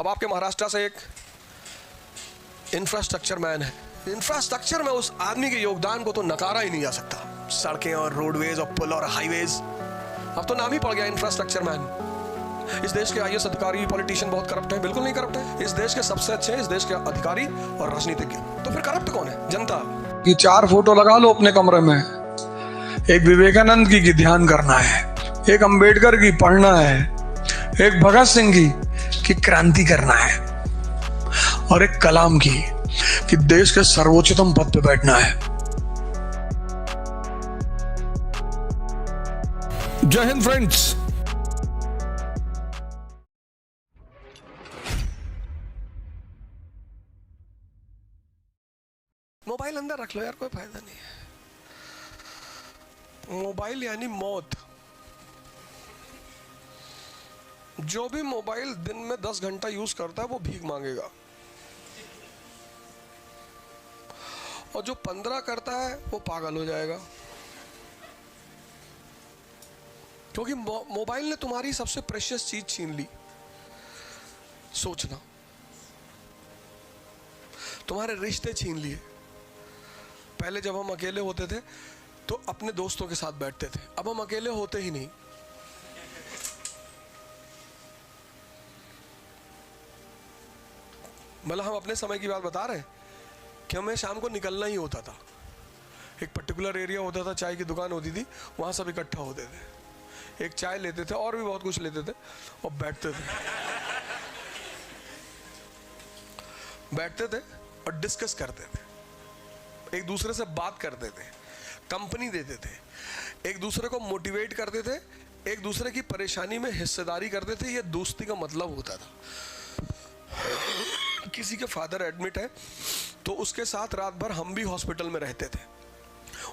अब आपके महाराष्ट्र से एक इंफ्रास्ट्रक्चर मैन है, इंफ्रास्ट्रक्चर में उस आदमी के योगदान को तो नकारा ही नहीं जा सकता। सड़कें और रोडवेज और पुल और हाईवेज, अब तो नाम ही पड़ गया इंफ्रास्ट्रक्चर मैन। इस देश के आईएएस अधिकारी पॉलिटिशियन बहुत करप्ट है? बिल्कुल नहीं करप्ट है। इस देश के सबसे अच्छे हैं इस देश के अधिकारी और राजनीतिज्ञ। तो फिर करप्ट कौन है? जनता। कि 4 फोटो लगा लो अपने कमरे में, एक विवेकानंद की ध्यान करना है, एक अंबेडकर की पढ़ना है, एक भगत सिंह की क्रांति करना है, और एक कलाम की कि देश के सर्वोच्चतम पद पे बैठना है। जय हिंद फ्रेंड्स। मोबाइल अंदर रख लो यार, कोई फायदा नहीं है। मोबाइल यानी मौत। जो भी मोबाइल दिन में 10 घंटा यूज करता है वो भीख मांगेगा, और जो 15 करता है वो पागल हो जाएगा। क्योंकि मोबाइल ने तुम्हारी सबसे प्रेशियस चीज छीन ली, सोचना। तुम्हारे रिश्ते छीन लिए। पहले जब हम अकेले होते थे तो अपने दोस्तों के साथ बैठते थे, अब हम अकेले होते ही नहीं। मतलब हम अपने समय की बात बता रहे हैं कि हमें शाम को निकलना ही होता था। एक पर्टिकुलर एरिया होता था, चाय की दुकान होती थी, वहां सब इकट्ठा होते थे, एक चाय लेते थे और भी बहुत कुछ लेते थे और बैठते थे और डिस्कस करते थे, एक दूसरे से बात करते थे, कंपनी देते थे, एक दूसरे को मोटिवेट करते थे, एक दूसरे की परेशानी में हिस्सेदारी करते थे। ये दोस्ती का मतलब होता था। किसी के फादर एडमिट है तो उसके साथ रात भर हम भी हॉस्पिटल में रहते थे,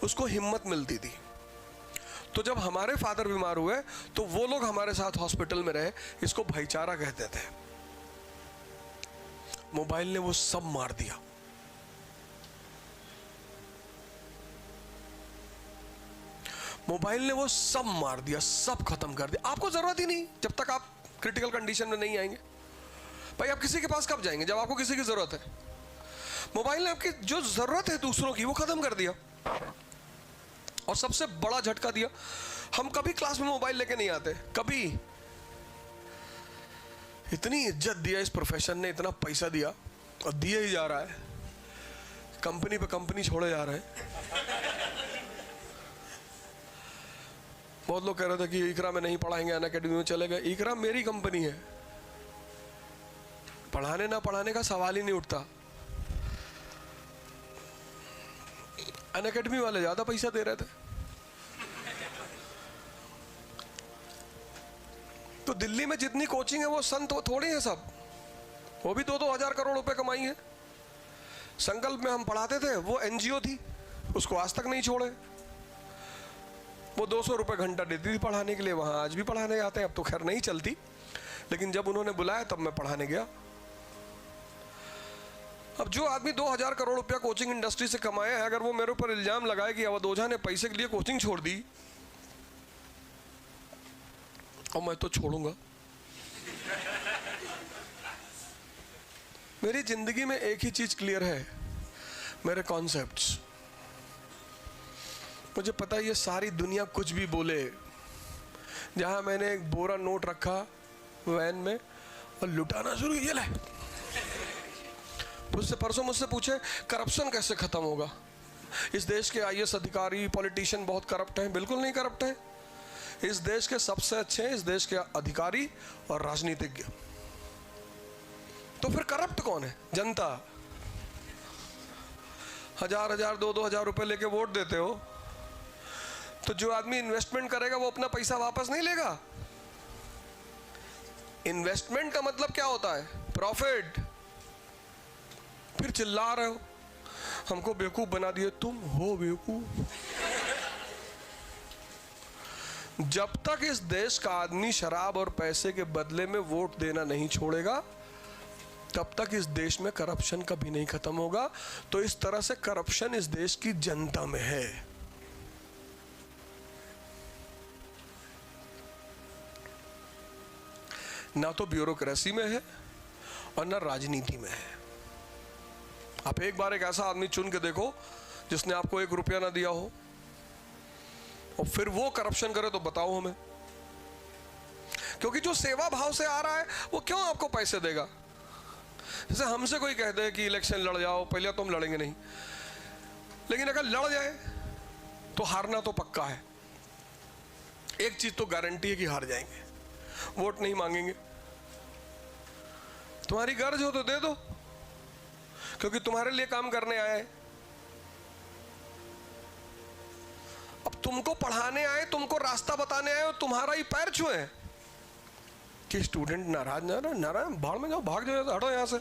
उसको हिम्मत मिलती थी। तो जब हमारे फादर बीमार हुए तो वो लोग हमारे साथ हॉस्पिटल में रहे, इसको भाईचारा कहते थे। मोबाइल ने वो सब मार दिया। मोबाइल ने वो सब मार दिया, सब खत्म कर दिया। आपको जरूरत ही नहीं जब तक आप क्रिटिकल कंडीशन में नहीं आएंगे। भाई आप किसी के पास कब जाएंगे? जब आपको किसी की जरूरत है। मोबाइल ने आपकी जो जरूरत है दूसरों की वो खत्म कर दिया। और सबसे बड़ा झटका दिया, हम कभी क्लास में मोबाइल लेके नहीं आते, कभी। इतनी इज्जत दिया इस प्रोफेशन ने, इतना पैसा दिया और दिए ही जा रहा है, कंपनी पे कंपनी छोड़े जा रहे हैं। बहुत लोग कह रहे थे कि इकरा में नहीं पढ़ाएंगे, अनअकैडमी में चले गए। इकरा मेरी कंपनी है, पढ़ाने ना पढ़ाने का सवाल ही नहीं उठता। अनअकैडमी वाले ज्यादा पैसा दे रहे थे। तो दिल्ली में जितनी कोचिंग है वो संत थोड़ी है सब, वो भी 2-2 हजार करोड़ रुपए कमाई है। संकल्प में हम पढ़ाते थे, वो एनजीओ थी, उसको आज तक नहीं छोड़े। वो 200 रुपए घंटा देती थी पढ़ाने के लिए, वहां आज भी पढ़ाने आते हैं। अब तो खैर नहीं चलती, लेकिन जब उन्होंने बुलाया तब मैं पढ़ाने गया। अब जो आदमी 2000 करोड़ रुपया कोचिंग इंडस्ट्री से कमाया है, अगर वो मेरे ऊपर इल्जाम लगाए कि अवध ओझा ने पैसे के लिए कोचिंग छोड़ दी, और मैं तो छोड़ूंगा। मेरी जिंदगी में एक ही चीज क्लियर है, मेरे कॉन्सेप्ट्स। मुझे पता है ये सारी दुनिया कुछ भी बोले। जहां मैंने एक बोरा नोट रखा वैन में और लुटाना शुरू किया, ले उससे परसों मुझसे पूछे करप्शन कैसे खत्म होगा? इस देश के आईएएस अधिकारी पॉलिटिशियन बहुत करप्ट हैं? बिल्कुल नहीं करप्ट है। इस देश के सबसे अच्छे हैं इस देश के अधिकारी और राजनीतिज्ञ। तो फिर करप्ट कौन है? जनता। 1000-1000 2-2 हजार रुपए लेके वोट देते हो, तो जो आदमी इन्वेस्टमेंट करेगा वो अपना पैसा वापस नहीं लेगा। इन्वेस्टमेंट का मतलब क्या होता है? प्रॉफिट। फिर चिल्ला रहे हो हमको बेवकूफ बना दिए। तुम हो बेवकूफ। जब तक इस देश का आदमी शराब और पैसे के बदले में वोट देना नहीं छोड़ेगा, तब तक इस देश में करप्शन कभी नहीं खत्म होगा। तो इस तरह से करप्शन इस देश की जनता में है। ना तो ब्यूरोक्रेसी में है और न राजनीति में है। आप एक बार एक ऐसा आदमी चुन के देखो जिसने आपको 1 रुपया ना दिया हो और फिर वो करप्शन करे, तो बताओ हमें। क्योंकि जो सेवा भाव से आ रहा है वो क्यों आपको पैसे देगा? जैसे हमसे कोई कह दे कि इलेक्शन लड़ जाओ, पहले तो हम लड़ेंगे नहीं, लेकिन अगर लड़ जाए तो हारना तो पक्का है। एक चीज तो गारंटी है कि हार जाएंगे, वोट नहीं मांगेंगे। तुम्हारी गर्ज हो तो दे दो, क्योंकि तुम्हारे लिए काम करने आए हैं। अब तुमको पढ़ाने आए, तुमको रास्ता बताने आए, और तुम्हारा ही पैर छुए कि स्टूडेंट नाराज नाराज भाड़ में जाओ, भाग जाओ, हटो यहां से।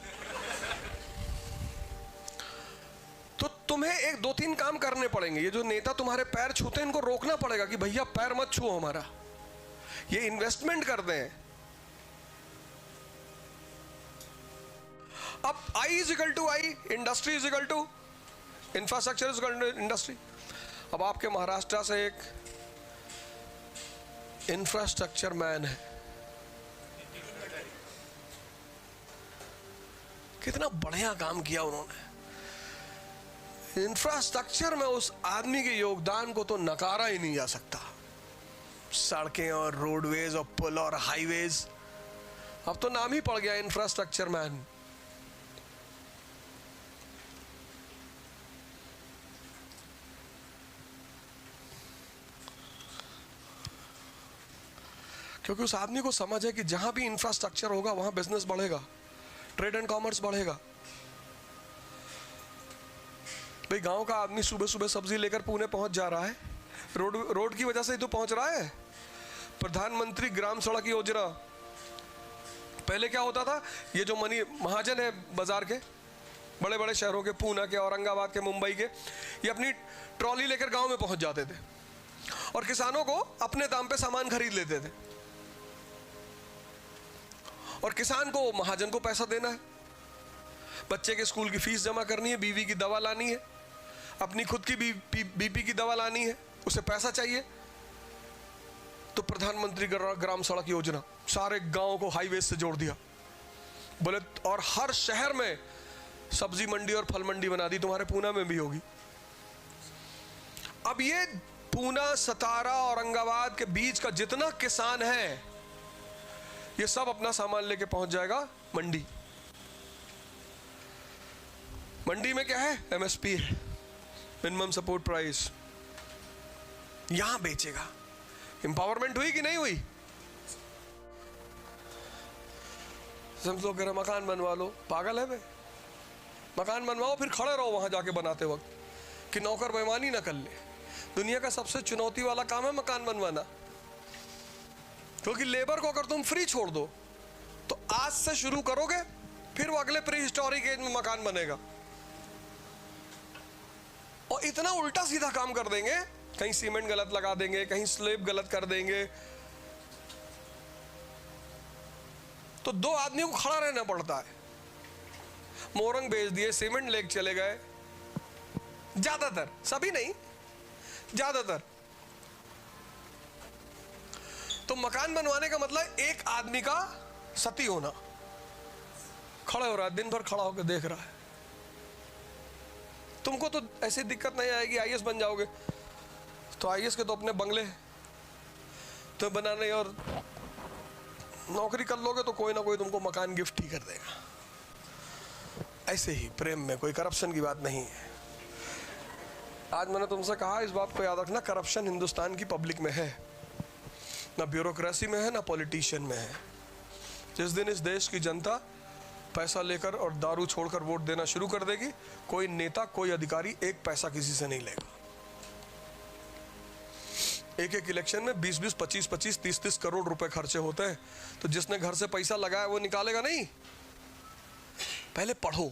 तो तुम्हें 1-2-3 काम करने पड़ेंगे। ये जो नेता तुम्हारे पैर छूते हैं, इनको रोकना पड़ेगा कि भैया पैर मत छुओ हमारा, ये इन्वेस्टमेंट करते हैं। अब I is equal to I, industry is equal to infrastructure is equal to industry. अब आपके महाराष्ट्र से एक इंफ्रास्ट्रक्चर मैन है, कितना बढ़िया काम किया उन्होंने। इंफ्रास्ट्रक्चर में उस आदमी के योगदान को तो नकारा ही नहीं जा सकता। सड़कें और रोडवेज और पुल और हाईवेज, अब तो नाम ही पड़ गया इंफ्रास्ट्रक्चर मैन। क्योंकि उस आदमी को समझ है कि जहां भी इंफ्रास्ट्रक्चर होगा वहां बिजनेस बढ़ेगा, ट्रेड एंड कॉमर्स बढ़ेगा। भाई गांव का आदमी सुबह सुबह सब्जी लेकर पुणे पहुंच जा रहा है, रोड की वजह से ही तो पहुंच रहा है। प्रधानमंत्री ग्राम सड़क योजना, पहले क्या होता था, ये जो महाजन है बाजार के, बड़े बड़े शहरों के, पुणे के, औरंगाबाद के, मुंबई के, ये अपनी ट्रॉली लेकर गांव में पहुंच जाते थे और किसानों को अपने दाम पे सामान खरीद लेते थे। और किसान को महाजन को पैसा देना है, बच्चे के स्कूल की फीस जमा करनी है, बीवी की दवा लानी है, अपनी खुद की बीपी की दवा लानी है, उसे पैसा चाहिए। तो प्रधानमंत्री ग्राम सड़क योजना सारे गांव को हाईवे से जोड़ दिया, बोले, और हर शहर में सब्जी मंडी और फल मंडी बना दी, तुम्हारे पुणे में भी होगी। अब ये पुणे, सतारा, औरंगाबाद के बीच का जितना किसान है, ये सब अपना सामान लेके पहुंच जाएगा मंडी। मंडी में क्या है, एमएसपी है, मिनिमम सपोर्ट प्राइस, यहां बेचेगा। एम्पावरमेंट हुई कि नहीं हुई? सब लोग कह रहे मकान बनवा लो, पागल है बे। मकान बनवाओ फिर खड़े रहो वहां जाके बनाते वक्त कि नौकर बेईमानी ना कर ले। दुनिया का सबसे चुनौती वाला काम है मकान बनवाना, क्योंकि लेबर को अगर तुम फ्री छोड़ दो तो आज से शुरू करोगे, फिर वो अगले प्री हिस्टोरिक एज में मकान बनेगा। और इतना उल्टा सीधा काम कर देंगे, कहीं सीमेंट गलत लगा देंगे, कहीं स्लेब गलत कर देंगे, तो 2 आदमियों को खड़ा रहना पड़ता है। मोरंग बेच दिए, सीमेंट लेके चले गए, ज्यादातर, सभी नहीं, ज्यादातर। तो मकान बनवाने का मतलब एक आदमी का सती होना, खड़े हो रहा है, दिन भर खड़ा होकर देख रहा है। तुमको तो ऐसी दिक्कत नहीं आएगी, आईएएस बन जाओगे तो आईएएस के तो अपने बंगले तो बनाने, और नौकरी कर लोगे तो कोई ना कोई तुमको मकान गिफ्ट ही कर देगा। ऐसे ही प्रेम में कोई करप्शन की बात नहीं है। आज मैंने तुमसे कहा, इस बात को याद रखना, करप्शन हिंदुस्तान की पब्लिक में है, ना ब्यूरोक्रेसी में है, ना पॉलिटिशियन में है। जिस दिन इस देश की जनता पैसा लेकर और दारू छोड़कर वोट देना शुरू कर देगी, कोई नेता, कोई अधिकारी एक पैसा किसी से नहीं लेगा। एक इलेक्शन में 20-20, 25-25, 30-30 करोड़ रुपए खर्चे होते हैं, तो जिसने घर से पैसा लगाया वो निकालेगा नहीं। पहले पढ़ो,